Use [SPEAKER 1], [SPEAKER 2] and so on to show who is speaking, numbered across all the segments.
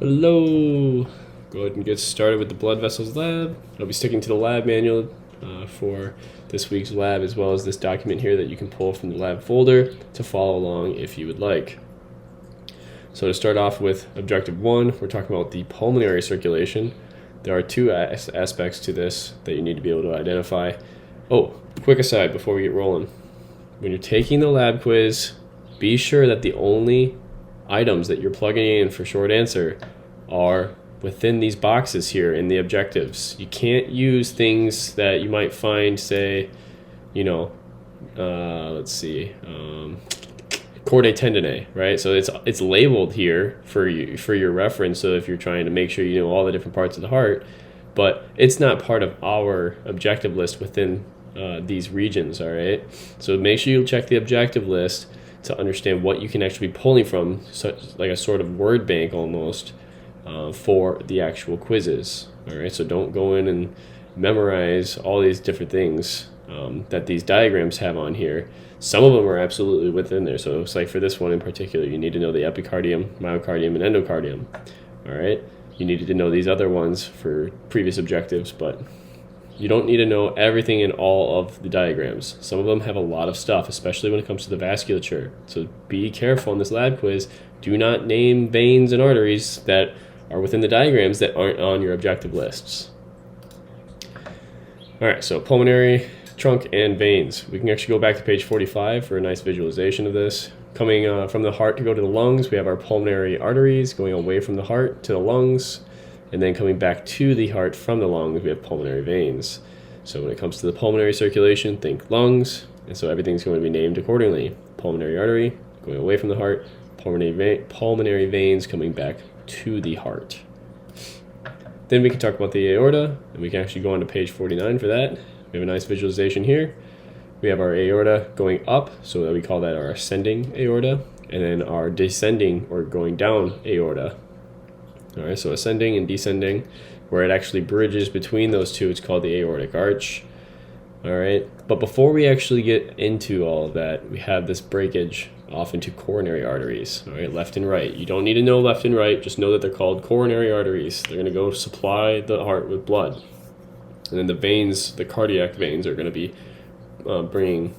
[SPEAKER 1] Hello! Go ahead and get started with the blood vessels lab. I'll be sticking to the lab manual for this week's lab, as well as this document here that you can pull from the lab folder to follow along if you would like. So to start off with objective 1, we're talking about the pulmonary circulation. There are two aspects to this that you need to be able to identify. Oh, quick aside before we get rolling. When you're taking the lab quiz, be sure that the only items that you're plugging in for short answer are within these boxes here in the objectives. You can't use things that you might find, say, let's see, chordae tendineae, right? So it's labeled here for your reference. So if you're trying to make sure you know all the different parts of the heart, but it's not part of our objective list within these regions. All right. So make sure you check the objective list to understand what you can actually be pulling from, like a sort of word bank almost, for the actual quizzes. All right, so don't go in and memorize all these different things that these diagrams have on here. Some of them are absolutely within there. So it's like for this one in particular, you need to know the epicardium, myocardium, and endocardium. All right, you needed to know these other ones for previous objectives, but you don't need to know everything in all of the diagrams. Some of them have a lot of stuff, especially when it comes to the vasculature. So be careful in this lab quiz. Do not name veins and arteries that are within the diagrams that aren't on your objective lists. All right, so pulmonary, trunk, and veins. We can actually go back to page 45 for a nice visualization of this. Coming from the heart to go to the lungs, we have our pulmonary arteries going away from the heart to the lungs. And then coming back to the heart from the lungs, we have pulmonary veins. So when it comes to the pulmonary circulation, think lungs. And so everything's going to be named accordingly. Pulmonary artery, going away from the heart. Pulmonary veins coming back to the heart. Then we can talk about the aorta, and we can actually go on to page 49 for that. We have a nice visualization here. We have our aorta going up, so that we call that our ascending aorta. And then our descending or going down aorta. All right, so ascending and descending, where it actually bridges between those two, it's called the aortic arch. All right, but before we actually get into all of that, we have this breakage off into coronary arteries, all right, left and right. You don't need to know left and right, just know that they're called coronary arteries. They're going to go supply the heart with blood. And then the veins, the cardiac veins, are going to be bringing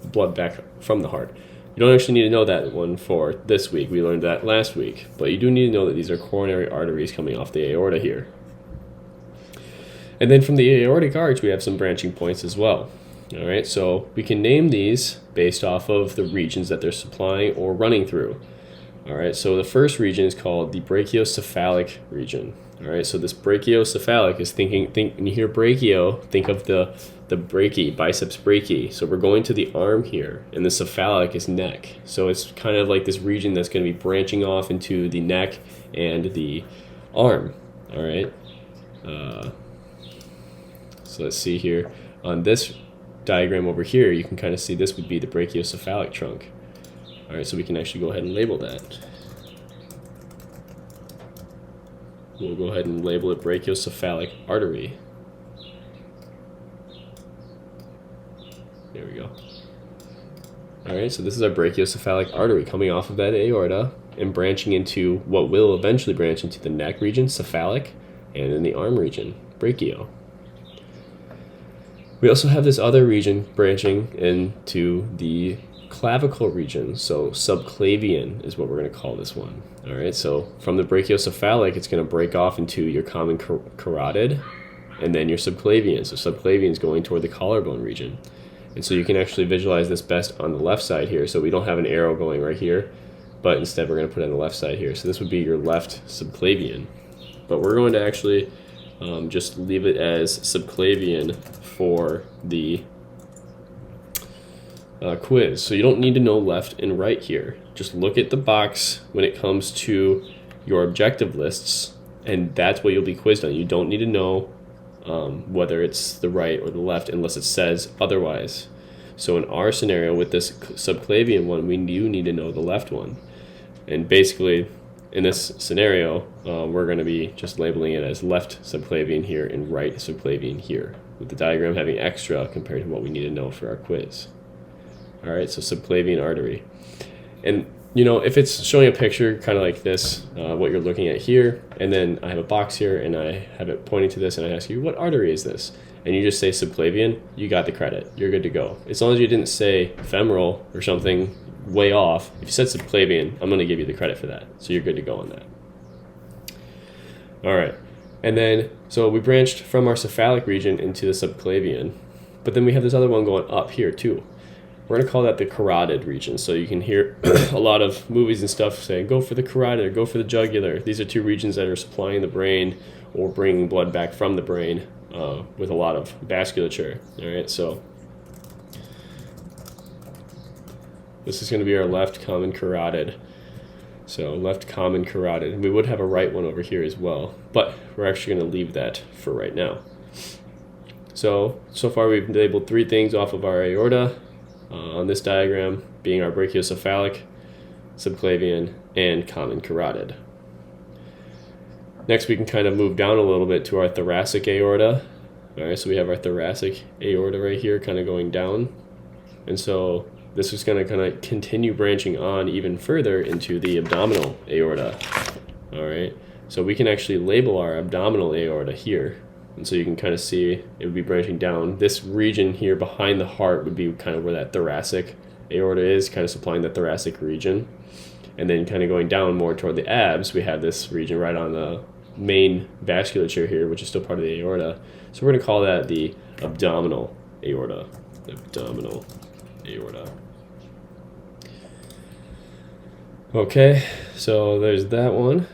[SPEAKER 1] blood back from the heart. You don't actually need to know that one for this week. We learned that last week. But you do need to know that these are coronary arteries coming off the aorta here. And then from the aortic arch, we have some branching points as well. All right, so we can name these based off of the regions that they're supplying or running through. All right, so the first region is called the Brachiocephalic region. All right, so this brachiocephalic is when you hear brachio, think of the brachii, biceps brachii. So we're going to the arm here, and the cephalic is neck. So it's kind of like this region that's going to be branching off into the neck and the arm. All right. So let's see here. On this diagram over here, you can kind of see this would be the brachiocephalic trunk. All right, so we can actually go ahead and label that. We'll go ahead and label it brachiocephalic artery. There we go. All right, so this is our brachiocephalic artery coming off of that aorta and branching into what will eventually branch into the neck region, cephalic, and in the arm region, brachio. We also have this other region branching into the clavicle region, so subclavian is what we're going to call this one. All right, so from the brachiocephalic, it's going to break off into your common carotid and then your subclavian. So subclavian is going toward the collarbone region. And so you can actually visualize this best on the left side here. So we don't have an arrow going right here, but instead we're going to put it on the left side here. So this would be your left subclavian. But we're going to actually just leave it as subclavian for the quiz. So you don't need to know left and right here. Just look at the box when it comes to your objective lists, and that's what you'll be quizzed on. You don't need to know whether it's the right or the left unless it says otherwise. So in our scenario with this subclavian one, we do need to know the left one. And basically, in this scenario, we're going to be just labeling it as left subclavian here and right subclavian here, with the diagram having extra compared to what we need to know for our quiz. All right, so subclavian artery. And you know, if it's showing a picture kind of like this, what you're looking at here, and then I have a box here and I have it pointing to this and I ask you, what artery is this? And you just say subclavian, you got the credit. You're good to go. As long as you didn't say femoral or something way off, if you said subclavian, I'm going to give you the credit for that. So you're good to go on that. All right. And then, so we branched from our cephalic region into the subclavian, but then we have this other one going up here too. We're going to call that the carotid region. So you can hear a lot of movies and stuff saying, go for the carotid or go for the jugular. These are two regions that are supplying the brain or bringing blood back from the brain with a lot of vasculature. All right, so this is going to be our left common carotid. So left common carotid. And we would have a right one over here as well, but we're actually going to leave that for right now. So far we've labeled 3 things off of our aorta on this diagram, being our brachiocephalic, subclavian, and common carotid. Next, we can kind of move down a little bit to our thoracic aorta. All right, so we have our thoracic aorta right here kind of going down. And so this is going to kind of continue branching on even further into the abdominal aorta. All right, so we can actually label our abdominal aorta here. And so you can kind of see it would be branching down. This region here behind the heart would be kind of where that thoracic aorta is, kind of supplying the thoracic region. And then kind of going down more toward the abs, we have this region right on the main vasculature here, which is still part of the aorta. So we're going to call that the abdominal aorta. Abdominal aorta. Okay, so there's that one.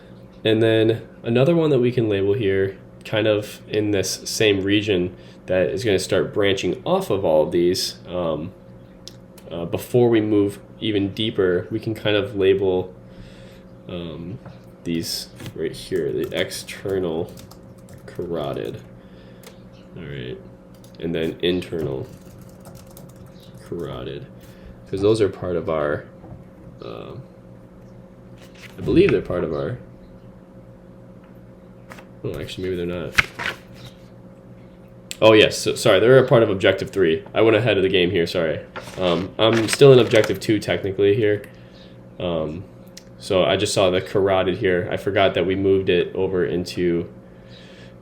[SPEAKER 1] And then another one that we can label here, kind of in this same region, that is going to start branching off of all of these. Before we move even deeper, we can kind of label these right here, the external carotid, all right, and then internal carotid, because those are part of our, I believe they're part of our, oh, actually, maybe they're not. Oh, yes. So, sorry, they're a part of Objective 3. I went ahead of the game here, sorry. I'm still in Objective 2 technically here. So I just saw the carotid here. I forgot that we moved it over into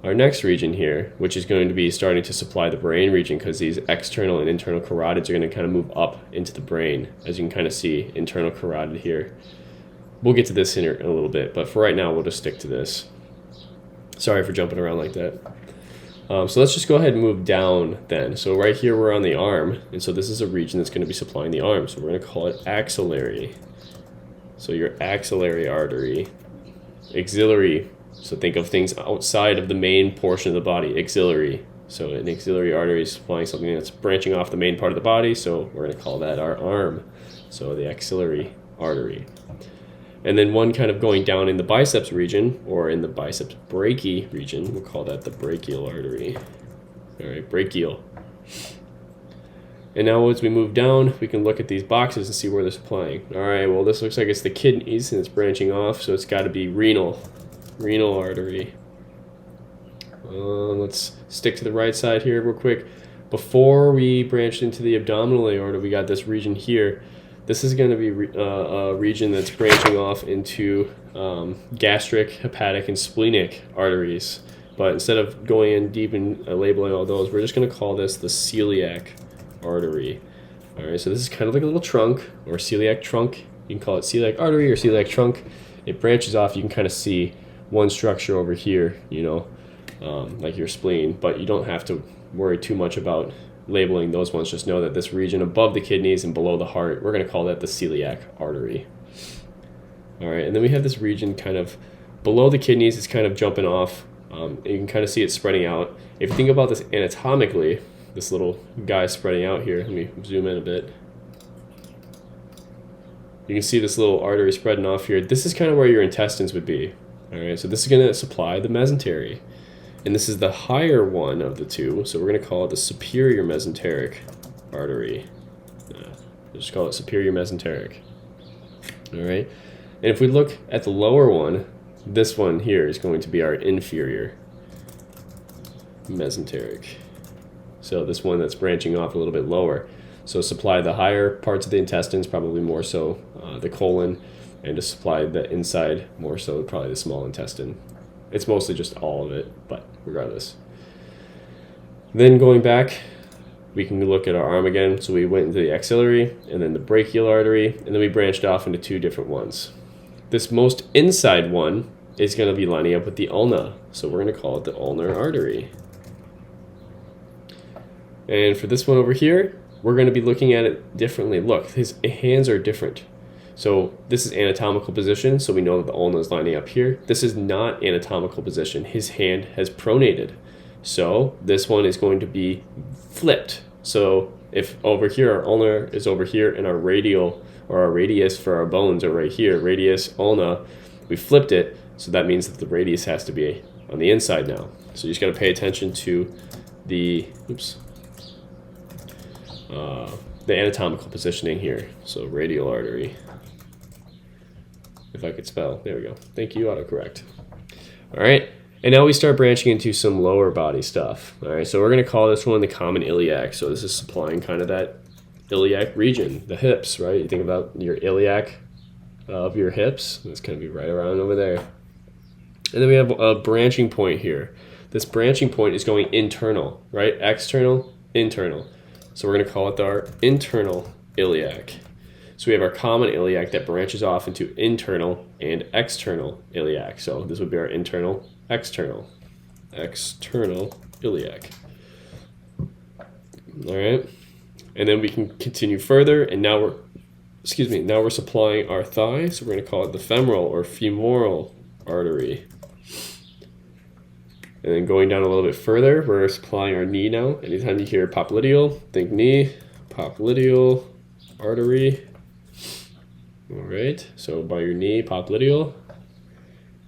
[SPEAKER 1] our next region here, which is going to be starting to supply the brain region, because these external and internal carotids are going to kind of move up into the brain, as you can kind of see, internal carotid here. We'll get to this in a little bit, but for right now, we'll just stick to this. Sorry for jumping around like that. So let's just go ahead and move down then. So right here we're on the arm, and so this is a region that's going to be supplying the arm. So we're going to call it axillary. So your axillary artery. Axillary, so think of things outside of the main portion of the body, axillary. So an axillary artery is supplying something that's branching off the main part of the body, so we're going to call that our arm. So the axillary artery. And then one kind of going down in the biceps region, or in the biceps brachii region, we'll call that the brachial artery. All right, brachial. And now as we move down, we can look at these boxes and see where they're supplying. All right, well, this looks like it's the kidneys and it's branching off, so it's got to be renal artery. Let's stick to the right side here real quick. Before we branched into the abdominal aorta, we got this region here. This is going to be a region that's branching off into gastric, hepatic, and splenic arteries. But instead of going in deep and labeling all those, we're just going to call this the celiac artery. All right, so this is kind of like a little trunk, or celiac trunk. You can call it celiac artery or celiac trunk. It branches off. You can kind of see one structure over here, you know, like your spleen. But you don't have to worry too much about labeling those ones. Just know that this region above the kidneys and below the heart, we're going to call that the celiac artery. All right, and then we have this region kind of below the kidneys. It's kind of jumping off. You can kind of see it spreading out. If you think about this anatomically, this little guy spreading out here, let me zoom in a bit. You can see this little artery spreading off here. This is kind of where your intestines would be. All right, so this is going to supply the mesentery. And this is the higher one of the two, so we're going to call it the superior mesenteric artery. Just call it superior mesenteric. All right, and if we look at the lower one, this one here is going to be our inferior mesenteric. So this one that's branching off a little bit lower. So supply the higher parts of the intestines, probably more so the colon, and to supply the inside more so probably the small intestine. It's mostly just all of it, but regardless. Then going back, we can look at our arm again. So we went into the axillary and then the brachial artery, and then we branched off into two different ones. This most inside one is going to be lining up with the ulna, so we're going to call it the ulnar artery. And for this one over here, we're going to be looking at it differently. Look, his hands are different. So this is anatomical position, so we know that the ulna is lining up here. This is not anatomical position. His hand has pronated. So this one is going to be flipped. So if over here, our ulnar is over here, and our radial, or our radius for our bones are right here, radius, ulna, we flipped it, so that means that the radius has to be on the inside now. So you just got to pay attention to the, the anatomical positioning here. So radial artery. If I could spell, there we go. Thank you, autocorrect. All right, and now we start branching into some lower body stuff. All right, so we're going to call this one the common iliac. So this is supplying kind of that iliac region, the hips, right? You think about your iliac of your hips. It's going to be right around over there. And then we have a branching point here. This branching point is going internal, right? External, internal. So we're going to call it our internal iliac. So we have our common iliac that branches off into internal and external iliac. So this would be our internal, external iliac. All right. And then we can continue further, and now we're supplying our thigh. So we're going to call it the femoral or femoral artery. And then going down a little bit further, we're supplying our knee now. Anytime you hear popliteal, think knee, popliteal artery. All right, so by your knee, popliteal.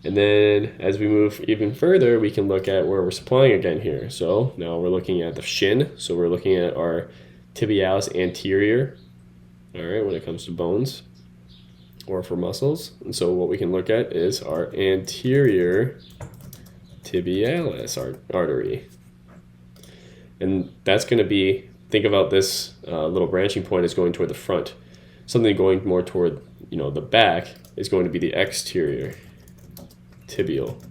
[SPEAKER 1] And then as we move even further, we can look at where we're supplying again here. So now we're looking at the shin. So we're looking at our tibialis anterior, all right, when it comes to bones or for muscles. And so what we can look at is our anterior tibialis artery. And that's going to be, think about this little branching point as going toward the front. Something going more toward, the back is going to be the exterior tibial.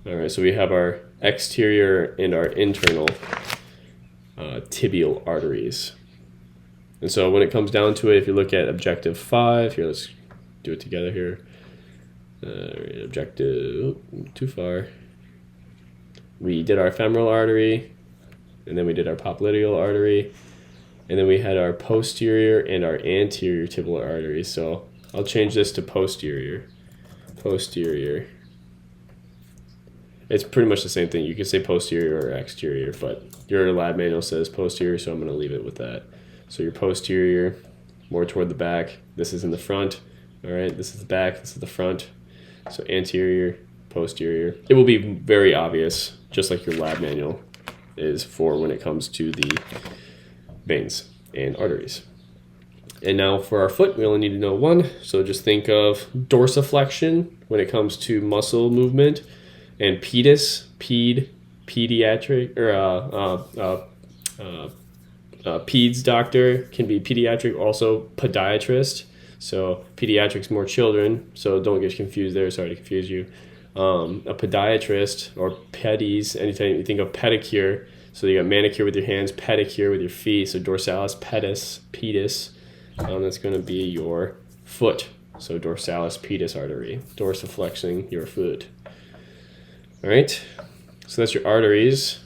[SPEAKER 1] All right, so we have our exterior and our internal tibial arteries. And so when it comes down to it, if you look at objective 5, here, let's do it together here. Objective, too far. We did our femoral artery, and then we did our popliteal artery, and then we had our posterior and our anterior tibial arteries. So I'll change this to posterior. Posterior. It's pretty much the same thing. You can say posterior or exterior, but your lab manual says posterior, so I'm going to leave it with that. So your posterior, more toward the back. This is in the front. All right, this is the back, this is the front. So anterior, posterior. It will be very obvious, just like your lab manual is for when it comes to the veins and arteries. And now for our foot, we only need to know one. So just think of dorsiflexion when it comes to muscle movement, and pedis, pediatric, or peds doctor can be pediatric, also podiatrist. So pediatrics more children, so don't get confused there. Sorry to confuse you. A podiatrist or pedis, anytime you think of pedicure, so you got manicure with your hands, pedicure with your feet. So dorsalis pedis, that's going to be your foot. So dorsalis pedis artery, dorsiflexing your foot. All right, so that's your arteries.